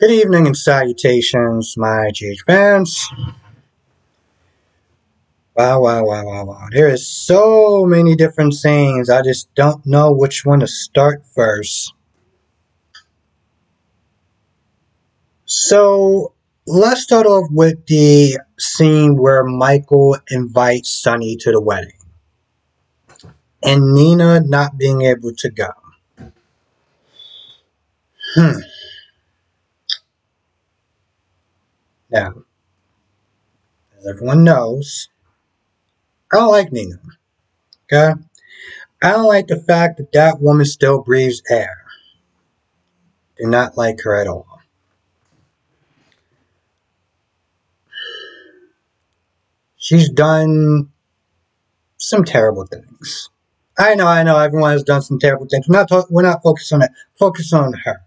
Good evening and salutations, my GH fans. Wow. There is so many different things. I just don't know which one to start first. So, let's start off with the scene where Michael invites Sonny to the wedding. And Nina not being able to go. Hmm. Now, as everyone knows, I don't like Nina. Okay? I don't like the fact that that woman still breathes air. Do not like her at all. She's done some terrible things. I know. Everyone has done some terrible things. We're not focused on that. Focus on her.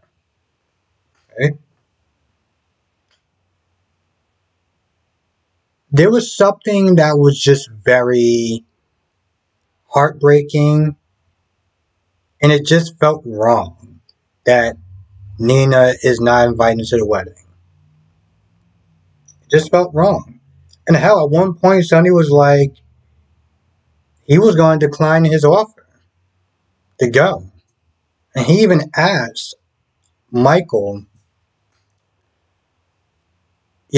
Okay? There was something that was just very heartbreaking, and it just felt wrong that Nina is not invited to the wedding. It just felt wrong. And hell, at one point, Sonny was like, he was going to decline his offer to go. And he even asked Michael,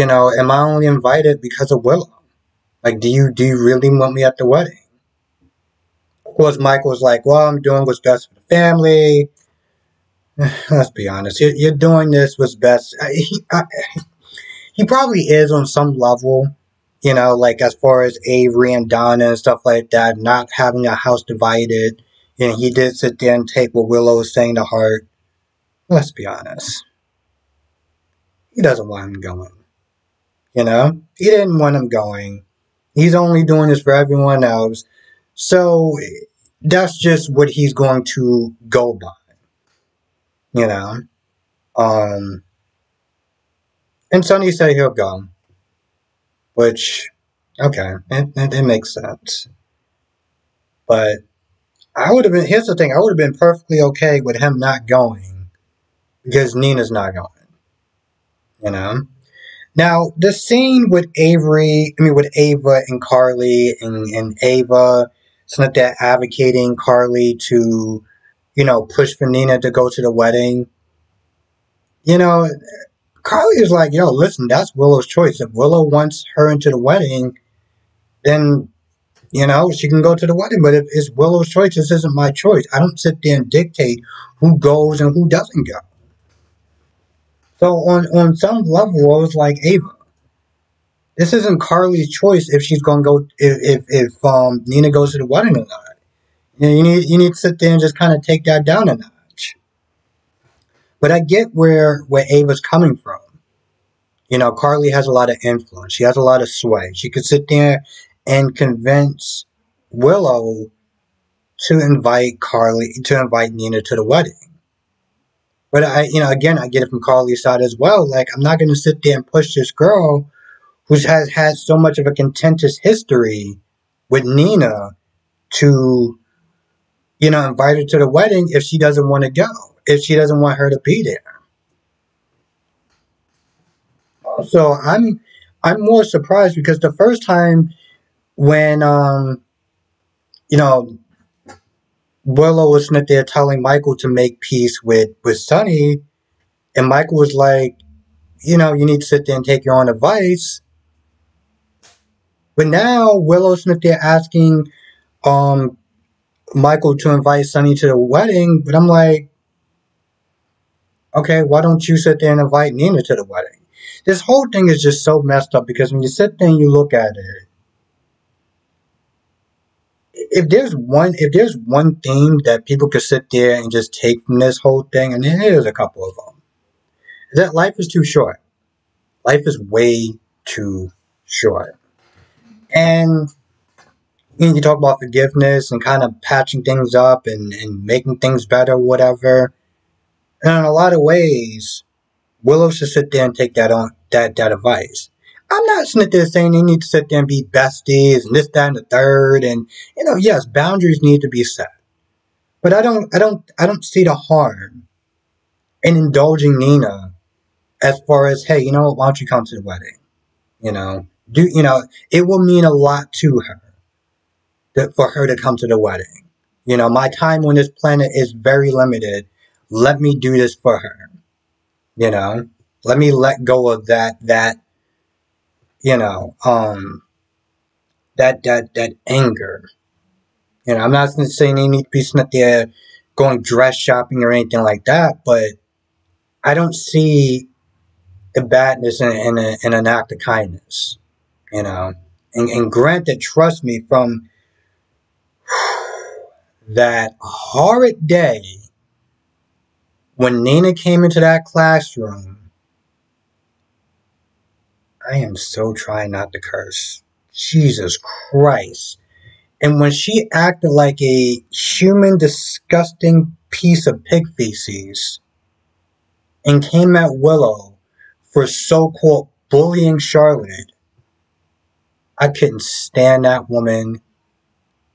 am I only invited because of Willow? Like, do you really want me at the wedding? Of course, Michael was like, well, I'm doing what's best for the family. Let's be honest. You're doing this what's best. He probably is on some level, like as far as Avery and Donna and stuff like that, not having a house divided. He did sit there and take what Willow was saying to heart. Let's be honest. He doesn't want him going. He didn't want him going. He's only doing this for everyone else. So that's just what he's going to go by. you know. Um, and Sonny said he'll go, which, okay, it makes sense. But here's the thing, I would have been perfectly okay with him not going because Nina's not going. Now, the scene with with Ava and Carly and Ava, it's not that advocating Carly to, push for Nina to go to the wedding. Carly is like, yo, listen, that's Willow's choice. If Willow wants her into the wedding, then, she can go to the wedding. But if it's Willow's choice, this isn't my choice. I don't sit there and dictate who goes and who doesn't go. So on some level, I was like, Ava, this isn't Carly's choice if she's going to go, if Nina goes to the wedding or not. You need to sit there and just kind of take that down a notch. But I get where Ava's coming from. Carly has a lot of influence. She has a lot of sway. She could sit there and convince Willow to invite Nina to the wedding. But again, I get it from Carly's side as well. Like, I'm not going to sit there and push this girl who has had so much of a contentious history with Nina to, invite her to the wedding if she doesn't want to go, if she doesn't want her to be there. So I'm more surprised because the first time when Willow was sitting there telling Michael to make peace with Sonny, and Michael was like, you need to sit there and take your own advice. But now Willow's sitting there asking Michael to invite Sonny to the wedding, but I'm like, okay, why don't you sit there and invite Nina to the wedding? This whole thing is just so messed up because when you sit there and you look at it, if there's one theme that people could sit there and just take from this whole thing, and here's a couple of them, is that life is too short. Life is way too short. And you talk about forgiveness and kind of patching things up and making things better, whatever. And in a lot of ways, Willow should sit there and take that advice. I'm not sitting there saying they need to sit there and be besties and this, that, and the third. And yes, boundaries need to be set. But I don't see the harm in indulging Nina as far as, hey, you know what, why don't you come to the wedding? You know, it will mean a lot to her for her to come to the wedding. My time on this planet is very limited. Let me do this for her. You know, let me let go of you know, um, that anger. I'm not saying they need to be sitting there going dress shopping or anything like that, but I don't see the badness in an act of kindness. You know, and granted, trust me, from that horrid day when Nina came into that classroom, I am so trying not to curse. Jesus Christ. And when she acted like a human, disgusting piece of pig feces and came at Willow for so-called bullying Charlotte, I couldn't stand that woman.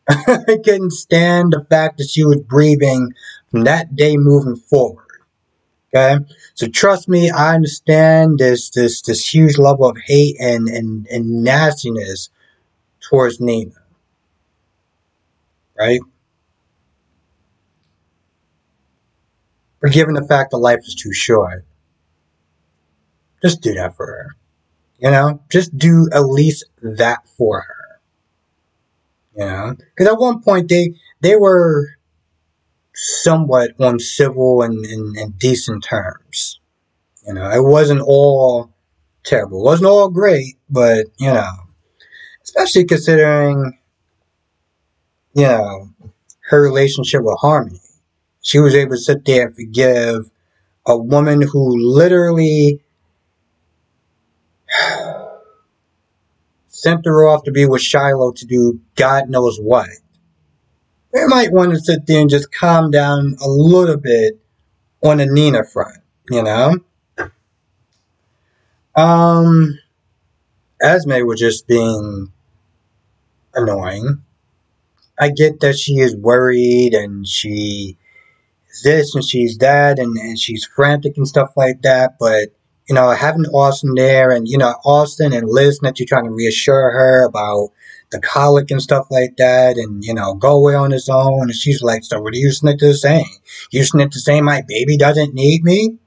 I couldn't stand the fact that she was breathing from that day moving forward. Okay, so trust me, I understand this huge level of hate and nastiness towards Nina, right? But given the fact that life is too short, just do that for her. Just do at least that for her. Because at one point they were somewhat on civil and decent terms. It wasn't all terrible. It wasn't all great, but especially considering you know her relationship with Harmony. She was able to sit there and forgive a woman who literally sent her off to be with Shiloh to do God knows what. They might want to sit there and just calm down a little bit on the Nina front, you know? Um, Esme was just being annoying. I get that she is worried and she is this and she's that and she's frantic and stuff like that, but having Austin there and Austin and Liz that you're trying to reassure her about the colic and stuff like that and go away on his own and she's like, so what are you snitches saying? You snitches saying my baby doesn't need me?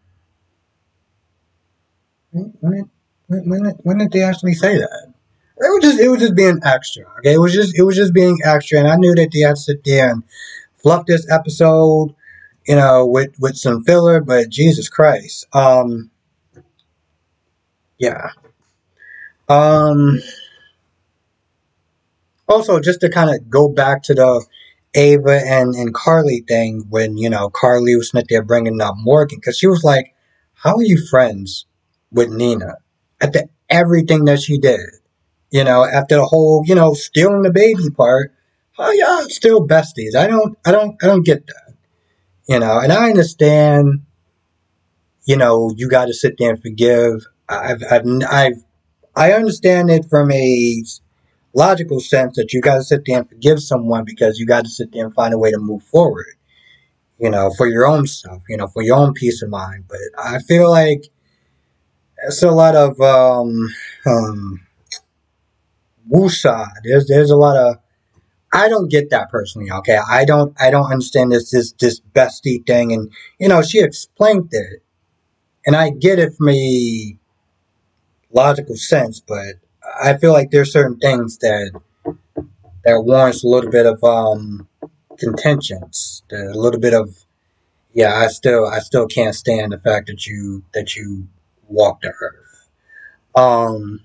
When did they actually say that? It was just being extra. Okay, it was just being extra, and I knew that they had to sit there and fluff this episode, with some filler. But Jesus Christ, yeah. Um, Also, just to kind of go back to the Ava and Carly thing, when Carly was sitting there bringing up Morgan, because she was like, "How are you friends with Nina after everything that she did?" After the whole, stealing the baby part, how y'all still besties? I don't get that. And I understand. You got to sit there and forgive. I understand it from a logical sense that you got to sit there and forgive someone because you got to sit there and find a way to move forward. For your own stuff. For your own peace of mind. But I feel like it's a lot of woosah. There's a lot of I don't get that personally, okay? I don't understand this bestie thing and she explained it. And I get it from a logical sense, but I feel like there's certain things that warrants a little bit of contentions. A little bit of yeah, I still can't stand the fact that you walked the earth. Um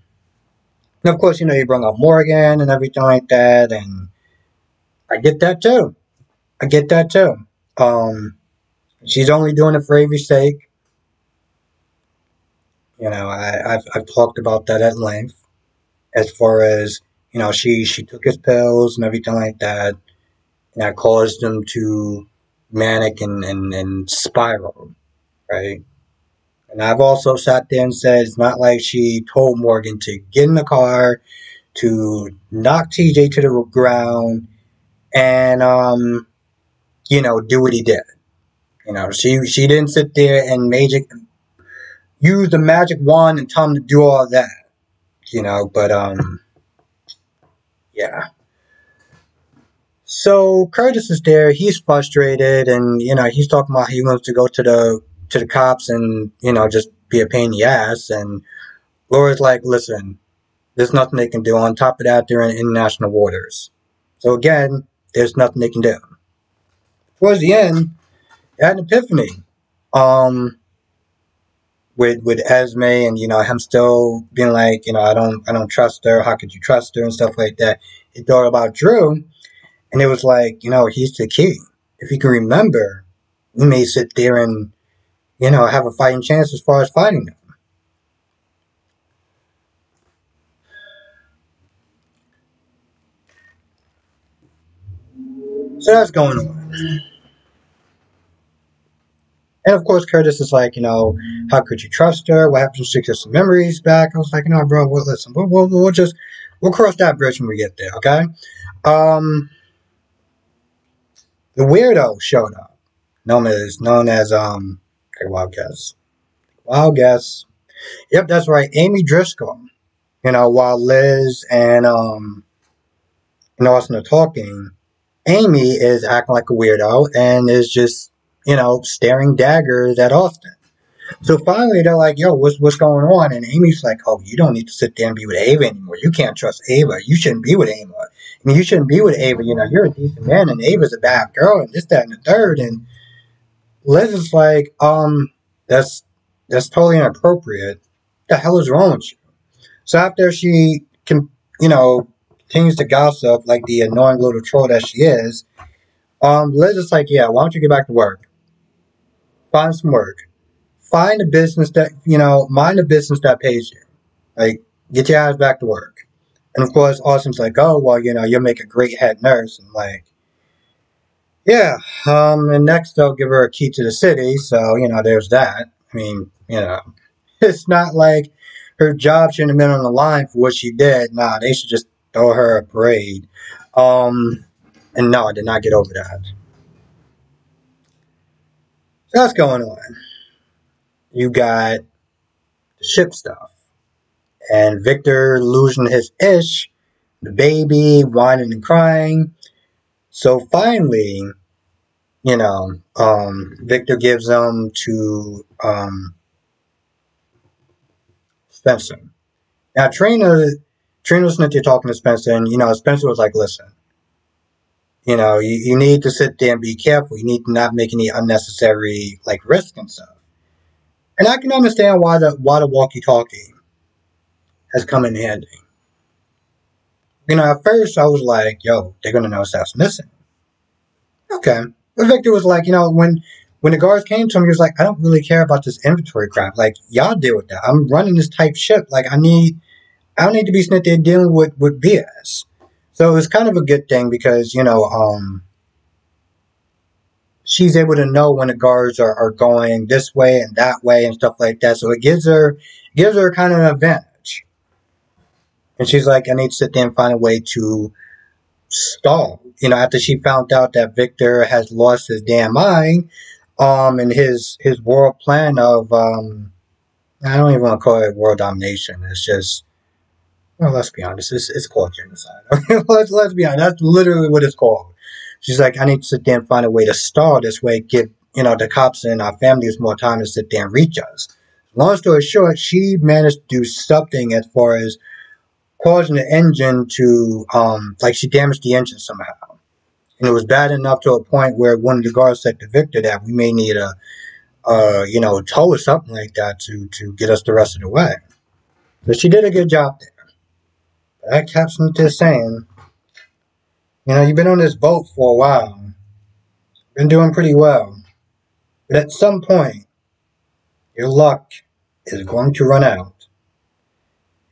and of course, you bring up Morgan and everything like that, and I get that too. I get that too. Um She's only doing it for Avery's sake. I've talked about that at length. As far as she took his pills and everything like that, and that caused him to manic and spiral, right? And I've also sat there and said it's not like she told Morgan to get in the car, to knock TJ to the ground, and do what he did. She didn't sit there and use the magic wand and tell him to do all that, but yeah. So Curtis is there. He's frustrated, and he's talking about he wants to go to the cops and just be a pain in the ass. And Laura's like, "Listen, there's nothing they can do. On top of that, they're in international waters. So again, there's nothing they can do." Towards the end, I had an epiphany. Um, with Esme and him still being like, I don't trust her. How could you trust her and stuff like that? He thought about Drew, and it was like, he's the key. If he can remember, we may sit there and have a fighting chance as far as fighting them. So that's going on. And of course, Curtis is like, how could you trust her? What happens if she gets some memories back? I was like, bro, well, listen, we'll cross that bridge when we get there, okay? Um, the weirdo showed up, known as okay, wild guess, wild guess. Yep, that's right, Amy Driscoll. While Liz and Austin are talking, Amy is acting like a weirdo and is just staring daggers at Austin. So finally, they're like, "Yo, what's going on?" And Amy's like, "Oh, you don't need to sit there and be with Ava anymore. You can't trust Ava. You shouldn't be with Ava. I mean, you shouldn't be with Ava. You're a decent man, and Ava's a bad girl, and this, that, and the third." And Liz is like, that's totally inappropriate. What the hell is wrong with you?" So after she can, continues to gossip like the annoying little troll that she is, Liz is like, "Yeah, why don't you get back to work? Find some work. Find a business that mind a business that pays you. Like, get your ass back to work." And of course, Austin's like, "Oh, well, you'll make a great head nurse." And like, yeah. And next they'll give her a key to the city. So there's that. I mean, it's not like her job shouldn't have been on the line for what she did. Nah, they should just throw her a parade. And no, I did not get over that. So that's going on. You got the ship stuff. And Victor losing his ish, the baby whining and crying. So finally, Victor gives them to Spencer. Now Trina was not there talking to Spencer, and Spencer was like, "Listen, you need to sit there and be careful. You need to not make any unnecessary like risk and stuff." And I can understand why the walkie-talkie has come in handy. At first I was like, "Yo, they're gonna know Seth's missing." Okay. But Victor was like, when the guards came to him, he was like, "I don't really care about this inventory crap. Like, y'all deal with that. I'm running this type ship. Like, I don't need to be sitting there dealing with BS." So it was kind of a good thing because, she's able to know when the guards are going this way and that way and stuff like that. So it gives her kind of an advantage. And she's like, "I need to sit there and find a way to stall." After she found out that Victor has lost his damn mind, and his world plan of I don't even want to call it world domination. It's just, well, let's be honest, it's called genocide. let's be honest, that's literally what it's called. She's like, "I need to sit there and find a way to stall this way, give the cops and our families more time to sit there and reach us." Long story short, she managed to do something as far as causing the engine to like she damaged the engine somehow. And it was bad enough to a point where one of the guards said to Victor that we may need a tow or something like that to get us the rest of the way. So she did a good job there. But that captain just saying, you've been on this boat for a while, been doing pretty well, but at some point, your luck is going to run out.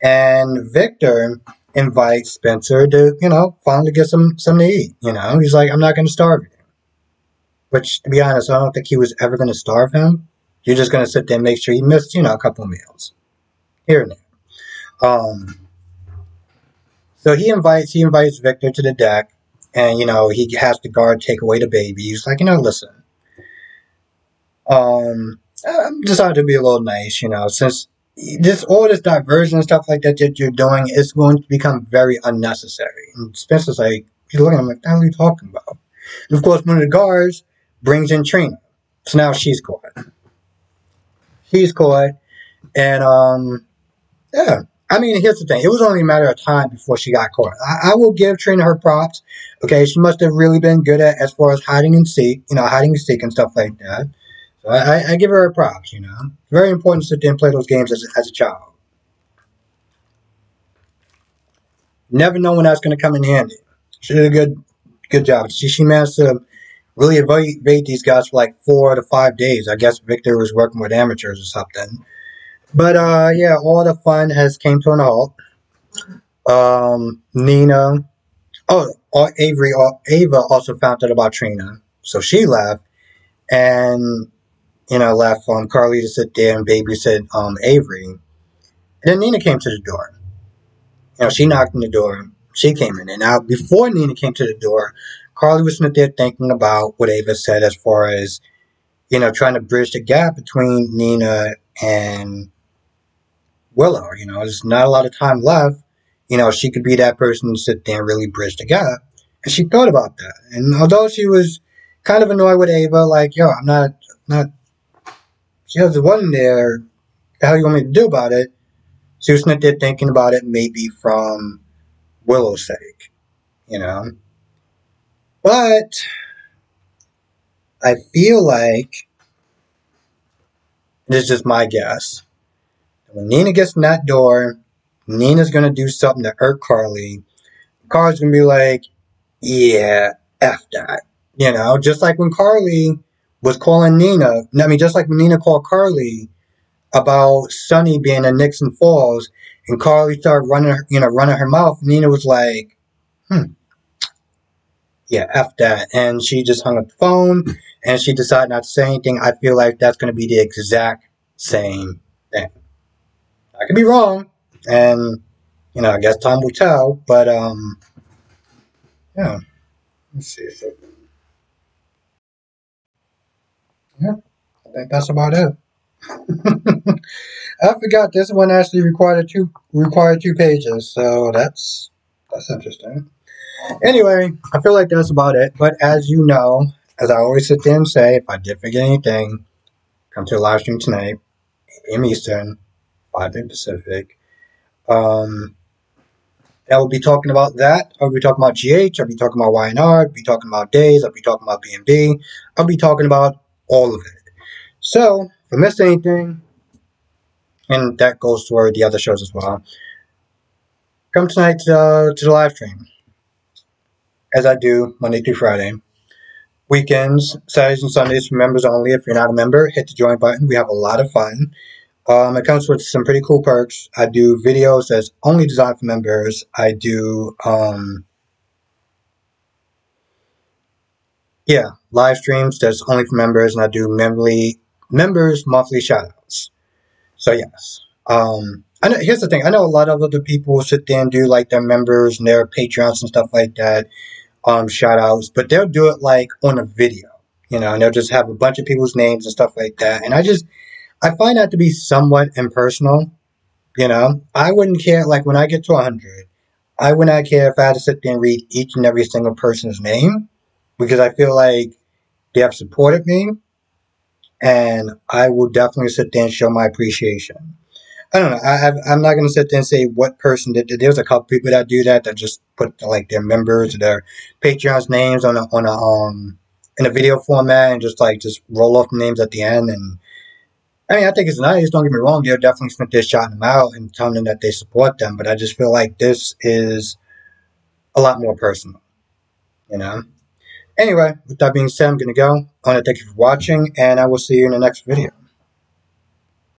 And Victor invites Spencer to, finally get some to eat. He's like, "I'm not going to starve you." Which, to be honest, I don't think he was ever going to starve him. You're just going to sit there and make sure he missed, a couple of meals here and there. So he invites Victor to the deck, and he has the guard take away the baby. He's like, "Listen, I decided to be a little nice, since all this diversion and stuff like that you're doing is going to become very unnecessary. And Spencer's like, he's looking at him like, what are you talking about? And of course, one of the guards brings in Trina. So now she's caught. She's caught, and yeah. I mean, here's the thing. It was only a matter of time before she got caught. I will give Trina her props. Okay, she must have really been good at as far as hiding and seek, hiding and seek and stuff like that. So I give her her props. Very important to sit there and play those games as a child. Never know when that's going to come in handy. She did a good job. She managed to really evade these guys for like 4 to 5 days. I guess Victor was working with amateurs or something. But yeah, all the fun has came to an halt. Nina, Ava also found out about Trina, so she left and left Carly to sit there and babysit Avery. And then Nina came to the door. She knocked on the door. She came in, and now before Nina came to the door, Carly was sitting there thinking about what Ava said as far as trying to bridge the gap between Nina and Willow. There's not a lot of time left. She could be that person to sit there and really bridge the gap. And she thought about that. And although she was kind of annoyed with Ava, like, yo, I'm not, she has one there. The hell you want me to do about it? She was sitting there thinking about it maybe from Willow's sake, you know. But I feel like, this is just my guess, when Nina gets in that door, Nina's going to do something to hurt Carly. Carly's going to be like, yeah, F that. Just like when Carly was calling Nina, just like when Nina called Carly about Sonny being in Nixon Falls, and Carly started running her mouth, Nina was like, yeah, F that. And she just hung up the phone, and she decided not to say anything. I feel like that's going to be the exact same thing. I could be wrong, and, I guess time will tell, but, yeah, let's see. So, yeah, I think that's about it. I forgot this one actually required two pages, so that's interesting. Anyway, I feel like that's about it. But as you know, as I always sit there and say, if I did forget anything, come to the live stream tonight, 8 p.m. Eastern, 5 p.m. Pacific. I will be talking about that. I'll be talking about GH. I'll be talking about YNR. I'll be talking about days. I'll be talking about BNB. I'll be talking about all of it. So, if I missed anything, and that goes toward the other shows as well, come tonight to the live stream, as I do Monday through Friday. Weekends, Saturdays and Sundays for members only. If you're not a member, hit the join button. We have a lot of fun. It comes with some pretty cool perks. I do videos that's only designed for members. I do, live streams that's only for members, and I do members monthly shoutouts. So yes. I know. Here's the thing. I know a lot of other people sit there and do like their members and their Patreons and stuff like that. Shout outs, but they'll do it like on a video, and they'll just have a bunch of people's names and stuff like that. And I find that to be somewhat impersonal. I wouldn't care, like when I get to 100, I would not care if I had to sit there and read each and every single person's name, because I feel like they have supported me, and I will definitely sit there and show my appreciation. I don't know. I'm not going to sit there and say what person did. There's a couple people that do that just put like their members or their Patreon's names in a video format and just roll off the names at the end. And I mean, I think it's nice. Don't get me wrong. They're definitely spent there shouting them out and telling them that they support them. But I just feel like this is a lot more personal. Anyway, with that being said, I'm going to go. I want to thank you for watching, and I will see you in the next video.